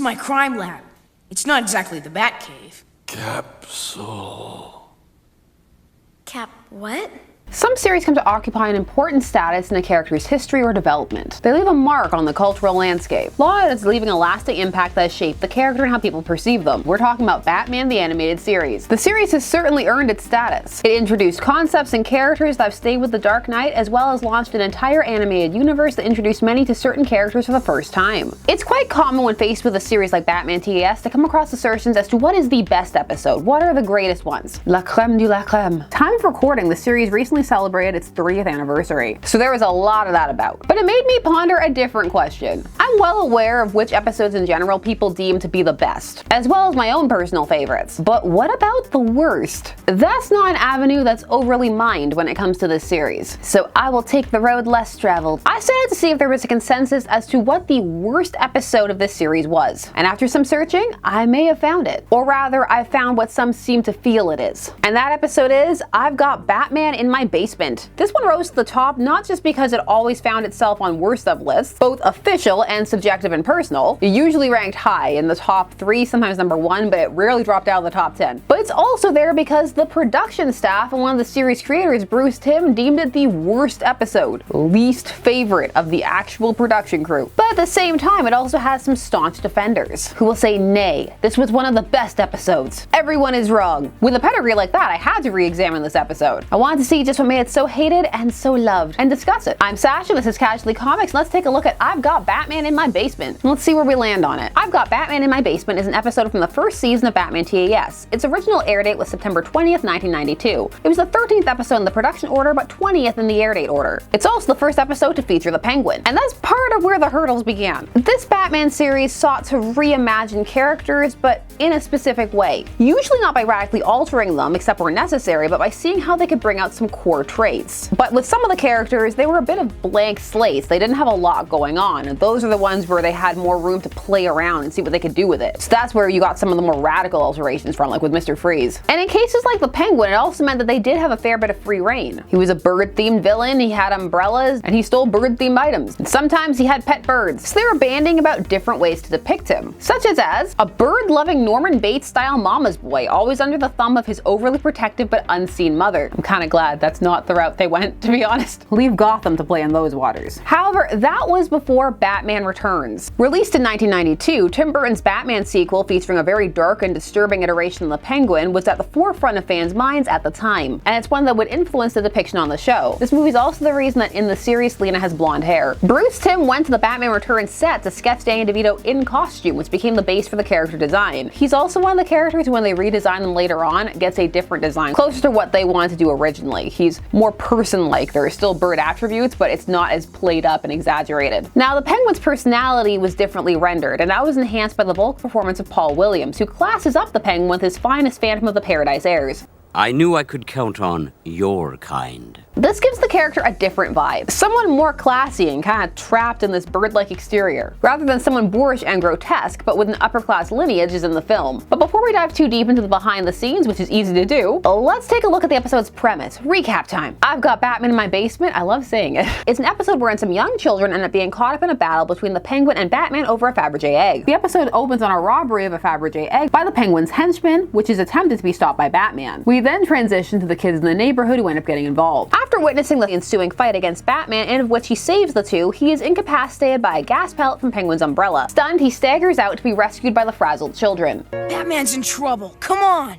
is my crime lab. It's not exactly the Batcave. Capsule. Cap what? Some series come to occupy an important status in a character's history or development. They leave a mark on the cultural landscape. Flawed is leaving a lasting impact that has shaped the character and how people perceive them. We're talking about Batman the Animated Series. The series has certainly earned its status. It introduced concepts and characters that have stayed with the Dark Knight, as well as launched an entire animated universe that introduced many to certain characters for the first time. It's quite common when faced with a series like Batman TAS to come across assertions as to what is the best episode, what are the greatest ones. La crème de la crème. Time of recording, the series recently celebrated its 30th anniversary, so there was a lot of that about. But it made me ponder a different question. I'm well aware of which episodes in general people deem to be the best, as well as my own personal favorites. But what about the worst? That's not an avenue that's overly mined when it comes to this series, so I will take the road less traveled. I set out to see if there was a consensus as to what the worst episode of this series was, and after some searching, I may have found it. Or rather, I found what some seem to feel it is. And that episode is I've Got Batman in My Basement. This one rose to the top not just because it always found itself on worst of lists, both official and subjective and personal. It usually ranked high in the top 3, sometimes number 1, but it rarely dropped out of the top 10. But it's also there because the production staff and one of the series creators, Bruce Timm, deemed it the worst episode, least favorite of the actual production crew. But at the same time, it also has some staunch defenders who will say, nay, this was one of the best episodes. Everyone is wrong. With a pedigree like that, I had to re-examine this episode. I wanted to see just what made it so hated and so loved, and discuss it. I'm Sasha, this is Casually Comics, and let's take a look at I've Got Batman in My Basement. And let's see where we land on it. I've Got Batman in My Basement is an episode from the first season of Batman TAS. Its original air date was September 20th, 1992. It was the 13th episode in the production order, but 20th in the air date order. It's also the first episode to feature the Penguin, and that's part of where the hurdles began. This Batman series sought to reimagine characters, but in a specific way. Usually not by radically altering them, except where necessary, but by seeing how they could bring out some core traits. But with some of the characters, they were a bit of blank slates. They didn't have a lot going on, and those are the ones where they had more room to play around and see what they could do with it. So that's where you got some of the more radical alterations from, like with Mr. Freeze. And in cases like the Penguin, it also meant that they did have a fair bit of free reign. He was a bird-themed villain, he had umbrellas, and he stole bird-themed items. And sometimes he had pet birds. So they were banding about different ways to depict him, such as a bird-loving Norman Bates-style mama's boy, always under the thumb of his overly protective but unseen mother. I'm kind of glad that's not the route they went, to be honest. Leave Gotham to play in those waters. However, that was before Batman Returns. Released in 1992, Tim Burton's Batman sequel, featuring a very dark and disturbing iteration of the Penguin, was at the forefront of fans' minds at the time, and it's one that would influence the depiction on the show. This movie is also the reason that in the series Selina has blonde hair. Bruce Timm went to the Batman Returns set to sketch Danny DeVito in costume, which became the base for the character design. He's also one of the characters who, when they redesign them later on, gets a different design, closer to what they wanted to do originally. He's more person-like. There are still bird attributes, but it's not as played up and exaggerated. Now, the Penguin's personality was differently rendered, and that was enhanced by the vocal performance of Paul Williams, who classes up the Penguin with his finest Phantom of the Paradise airs. I knew I could count on your kind. This gives the character a different vibe. Someone more classy and kind of trapped in this bird-like exterior, rather than someone boorish and grotesque, but with an upper-class lineage as in the film. But before we dive too deep into the behind the scenes, which is easy to do, let's take a look at the episode's premise. Recap time. I've Got Batman in My Basement. I love saying it. It's an episode wherein some young children end up being caught up in a battle between the Penguin and Batman over a Fabergé egg. The episode opens on a robbery of a Fabergé egg by the Penguin's henchman, which is attempted to be stopped by Batman. We then transition to the kids in the neighborhood who end up getting involved. After witnessing the ensuing fight against Batman, in which he saves the two, he is incapacitated by a gas pellet from Penguin's umbrella. Stunned, he staggers out to be rescued by the frazzled children. Batman's in trouble. Come on.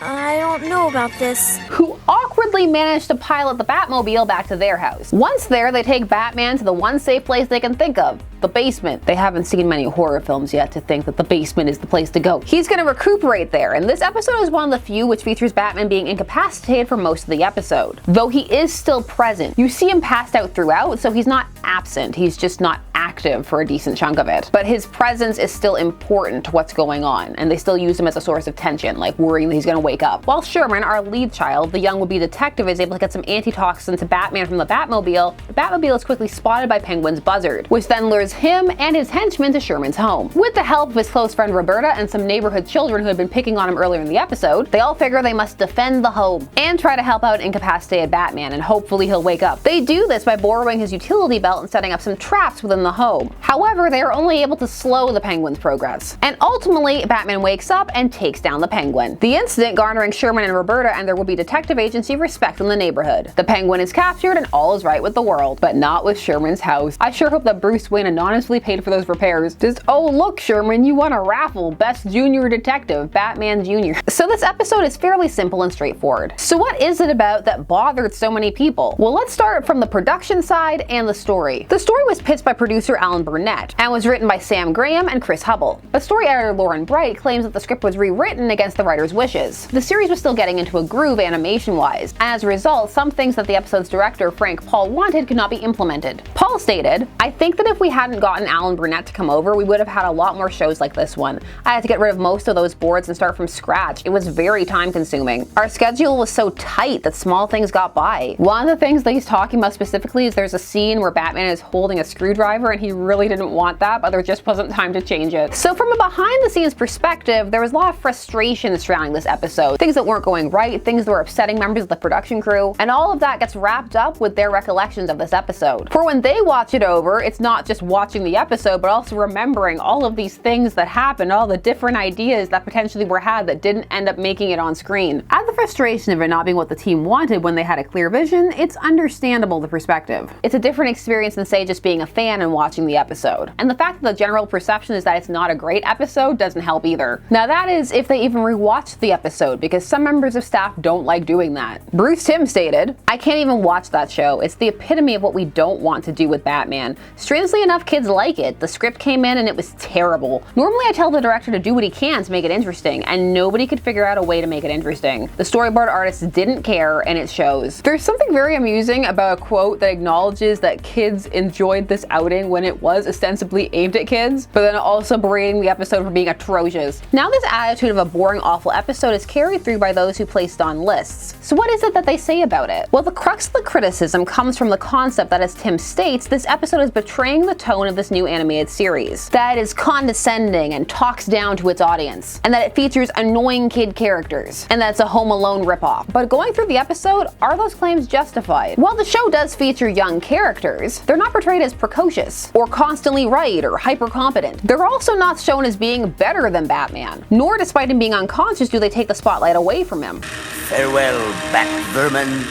I don't know about this. Who awkwardly manage to pilot the Batmobile back to their house. Once there, they take Batman to the one safe place they can think of, the basement. They haven't seen many horror films yet to think that the basement is the place to go. He's gonna recuperate there, and this episode is one of the few which features Batman being incapacitated for most of the episode. Though he is still present. You see him passed out throughout, so he's not absent, he's just not active for a decent chunk of it. But his presence is still important to what's going on, and they still use him as a source of tension, like worrying that he's gonna wake up. While Sherman, our lead child, the young would-be detective, is able to get some antitoxin to Batman from the Batmobile is quickly spotted by Penguin's Buzzard, which then lures lures him and his henchmen to Sherman's home. With the help of his close friend Roberta and some neighborhood children who had been picking on him earlier in the episode, they all figure they must defend the home and try to help out incapacitated Batman, and hopefully he'll wake up. They do this by borrowing his utility belt and setting up some traps within the home. However, they are only able to slow the Penguin's progress. And ultimately, Batman wakes up and takes down the Penguin. The incident garnering Sherman and Roberta and their would-be detective agency respect in the neighborhood. The Penguin is captured and all is right with the world, but not with Sherman's house. I sure hope that Bruce Wayne anonymously paid for those repairs. Just, oh look Sherman, you won a raffle, Best Junior Detective, Batman Jr. So this episode is fairly simple and straightforward. So what is it about that bothered so many people? Well, let's start from the production side and the story. The story was pitched by producer Alan Burnett and was written by Sam Graham and Chris Hubble. But story editor Lauren Bright claims that the script was rewritten against the writer's wishes. The series was still getting into a groove animation-wise, and as a result, some things that the episode's director Frank Paul wanted could not be implemented. Paul stated, "I think that if we hadn't gotten Alan Burnett to come over, we would have had a lot more shows like this one. I had to get rid of most of those boards and start from scratch. It was very time-consuming. Our schedule was so tight that small things got by." One of the things that he's talking about specifically is there's a scene where Batman is holding a screwdriver and he really didn't want that, but there just wasn't time to change it. So from a behind-the-scenes perspective, there was a lot of frustration surrounding this episode. Things that weren't going right, things that were upsetting members of the production crew, and all of that gets wrapped up with their recollections of this episode. For when they watch it over, it's not just watching the episode, but also remembering all of these things that happened, all the different ideas that potentially were had that didn't end up making it on screen. Add the frustration of it not being what the team wanted when they had a clear vision, it's understandable the perspective. It's a different experience than say just being a fan and watching the episode. And the fact that the general perception is that it's not a great episode doesn't help either. Now that is if they even rewatched the episode, because some members of staff don't like doing that. Bruce Timm stated, "I can't even watch that show. It's the epitome of what we don't want to do with Batman. Strangely enough, kids like it. The script came in and it was terrible. Normally I tell the director to do what he can to make it interesting, and nobody could figure out a way to make it interesting. The storyboard artists didn't care, and it shows." There's something very amusing about a quote that acknowledges that kids enjoyed this outing when it was ostensibly aimed at kids, but then also berating the episode for being atrocious. Now this attitude of a boring, awful episode is carried through by those who placed on lists. So what is it that they say about it? Well, the crux of the criticism comes from the concept that, as Tim states, this episode is betraying the tone of this new animated series. That it is condescending and talks down to its audience, and that it features annoying kid characters, and that it's a Home Alone ripoff. But going through the episode, are those claims justified? While the show does feature young characters, they're not portrayed as precocious, or constantly right, or hyper-competent. They're also not shown as being better than Batman, nor despite him being unconscious do they take the spotlight away from him. Farewell, Bat Vermin.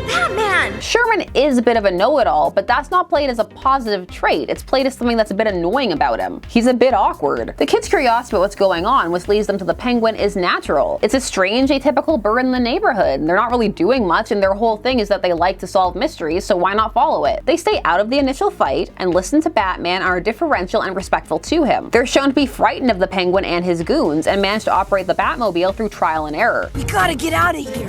Batman! Sherman is a bit of a know-it-all, but that's not played as a positive trait. It's played as something that's a bit annoying about him. He's a bit awkward. The kids' curiosity about what's going on, which leads them to the Penguin, is natural. It's a strange, atypical bird in the neighborhood. They're not really doing much, and their whole thing is that they like to solve mysteries, so why not follow it? They stay out of the initial fight and listen to Batman and are deferential and respectful to him. They're shown to be frightened of the Penguin and his goons, and manage to operate the Batmobile through trial and error. We gotta get out of here.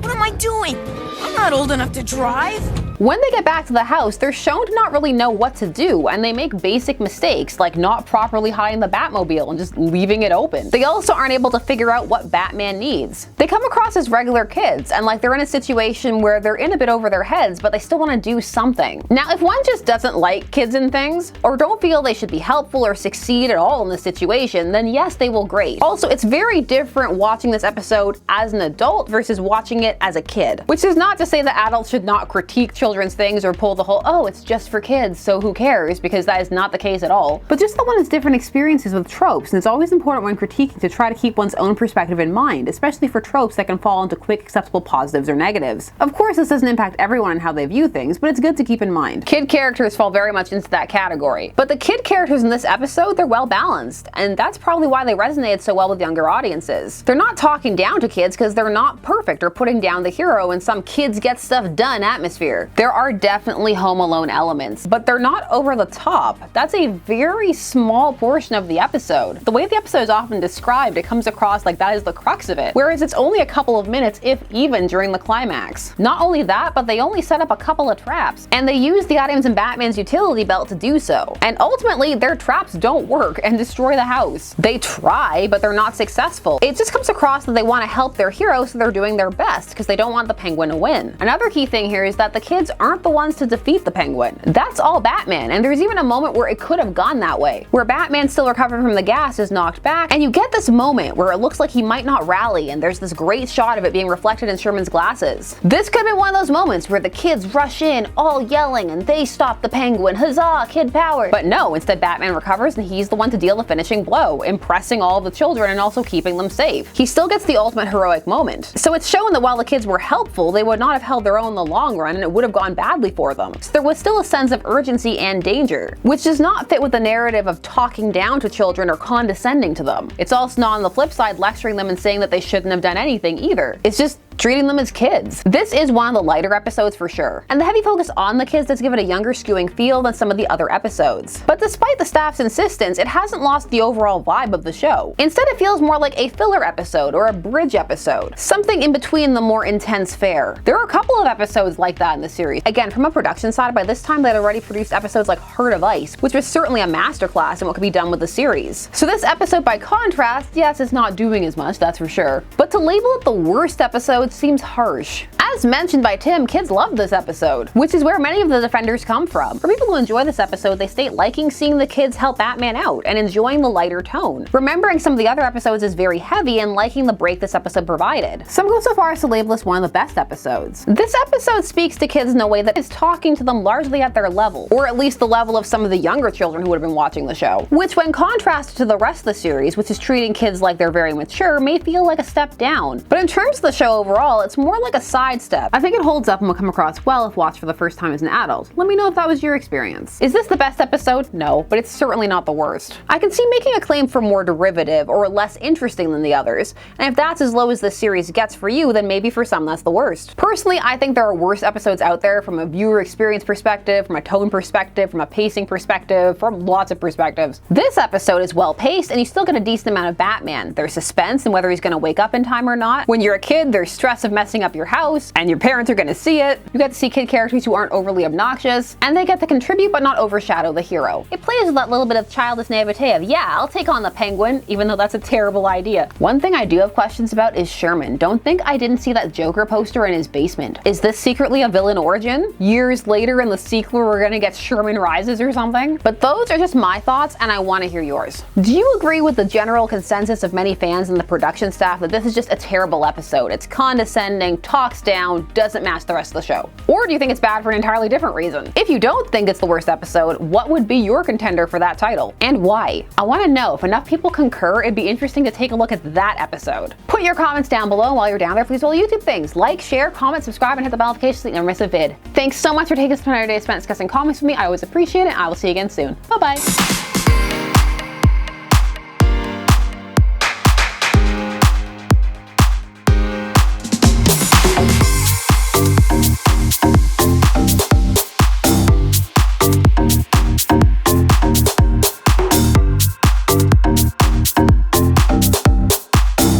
What am I doing? I'm not old enough to drive. When they get back to the house, they're shown to not really know what to do, and they make basic mistakes like not properly hiding the Batmobile and just leaving it open. They also aren't able to figure out what Batman needs. They come across as regular kids, and like they're in a situation where they're in a bit over their heads, but they still want to do something. Now, if one just doesn't like kids and things, or don't feel they should be helpful or succeed at all in this situation, then yes, they will grate. Also, it's very different watching this episode as an adult versus watching it as a kid, which is not to say that adults should not critique children's things or pull the whole, oh, it's just for kids, so who cares, because that is not the case at all. But just that one has different experiences with tropes, and it's always important when critiquing to try to keep one's own perspective in mind, especially for tropes that can fall into quick, acceptable positives or negatives. Of course, this doesn't impact everyone and how they view things, but it's good to keep in mind. Kid characters fall very much into that category. But the kid characters in this episode, they're well balanced, and that's probably why they resonated so well with younger audiences. They're not talking down to kids because they're not perfect or putting down the hero in some kids get stuff done atmosphere. There are definitely Home Alone elements, but they're not over the top. That's a very small portion of the episode. The way the episode is often described, it comes across like that is the crux of it, whereas it's only a couple of minutes, if even, during the climax. Not only that, but they only set up a couple of traps, and they use the items in Batman's utility belt to do so. And ultimately, their traps don't work and destroy the house. They try, but they're not successful. It just comes across that they want to help their hero, so they're doing their best because they don't want the Penguin to win. Another key thing here is that the kids aren't the ones to defeat the Penguin. That's all Batman, and there's even a moment where it could have gone that way, where Batman, still recovering from the gas, is knocked back, and you get this moment where it looks like he might not rally, and there's this great shot of it being reflected in Sherman's glasses. This could have been one of those moments where the kids rush in, all yelling, and they stop the Penguin, huzzah, kid power. But no, instead Batman recovers, and he's the one to deal the finishing blow, impressing all the children and also keeping them safe. He still gets the ultimate heroic moment. So it's shown that while the kids were helpful, they would not have held their own in the long run, and it would have gone badly for them. So there was still a sense of urgency and danger, which does not fit with the narrative of talking down to children or condescending to them. It's also not, on the flip side, lecturing them and saying that they shouldn't have done anything either. It's just treating them as kids. This is one of the lighter episodes for sure, and the heavy focus on the kids does give it a younger skewing feel than some of the other episodes. But despite the staff's insistence, it hasn't lost the overall vibe of the show. Instead, it feels more like a filler episode or a bridge episode, something in between the more intense fare. There are a couple of episodes like that in the series. Again, from a production side, by this time they had already produced episodes like Heart of Ice, which was certainly a masterclass in what could be done with the series. So this episode, by contrast, yes, it's not doing as much, that's for sure. But to label it the worst episode seems harsh. As mentioned by Tim, kids loved this episode, which is where many of the defenders come from. For people who enjoy this episode, they state liking seeing the kids help Batman out and enjoying the lighter tone, remembering some of the other episodes is very heavy and liking the break this episode provided. Some go so far as to label this one of the best episodes. This episode speaks to kids in a way that is talking to them largely at their level, or at least the level of some of the younger children who would have been watching the show, which when contrasted to the rest of the series, which is treating kids like they're very mature, may feel like a step down. But in terms of the show overall, it's more like a sidestep. I think it holds up and will come across well if watched for the first time as an adult. Let me know if that was your experience. Is this the best episode? No, but it's certainly not the worst. I can see making a claim for more derivative or less interesting than the others, and if that's as low as this series gets for you, then maybe for some that's the worst. Personally, I think there are worse episodes out there from a viewer experience perspective, from a tone perspective, from a pacing perspective, from lots of perspectives. This episode is well paced, and you still get a decent amount of Batman. There's suspense in whether he's going to wake up in time or not. When you're a kid, there's stress of messing up your house, and your parents are going to see it. You get to see kid characters who aren't overly obnoxious, and they get to contribute but not overshadow the hero. It plays with that little bit of childish naivete of, yeah, I'll take on the Penguin, even though that's a terrible idea. One thing I do have questions about is Sherman. Don't think I didn't see that Joker poster in his basement. Is this secretly a villain origin? Years later in the sequel, we're going to get Sherman Rises or something? But those are just my thoughts, and I want to hear yours. Do you agree with the general consensus of many fans and the production staff that this is just a terrible episode? It's condescending, talks down, doesn't match the rest of the show? Or do you think it's bad for an entirely different reason? If you don't think it's the worst episode, what would be your contender for that title? And why? I want to know. If enough people concur, it'd be interesting to take a look at that episode. Put your comments down below, and while you're down there, please do all YouTube things. Like, share, comment, subscribe, and hit the bell notification so you never miss a vid. Thanks so much for taking this entire day spent discussing comics with me. I always appreciate it, and I will see you again soon. Bye-bye.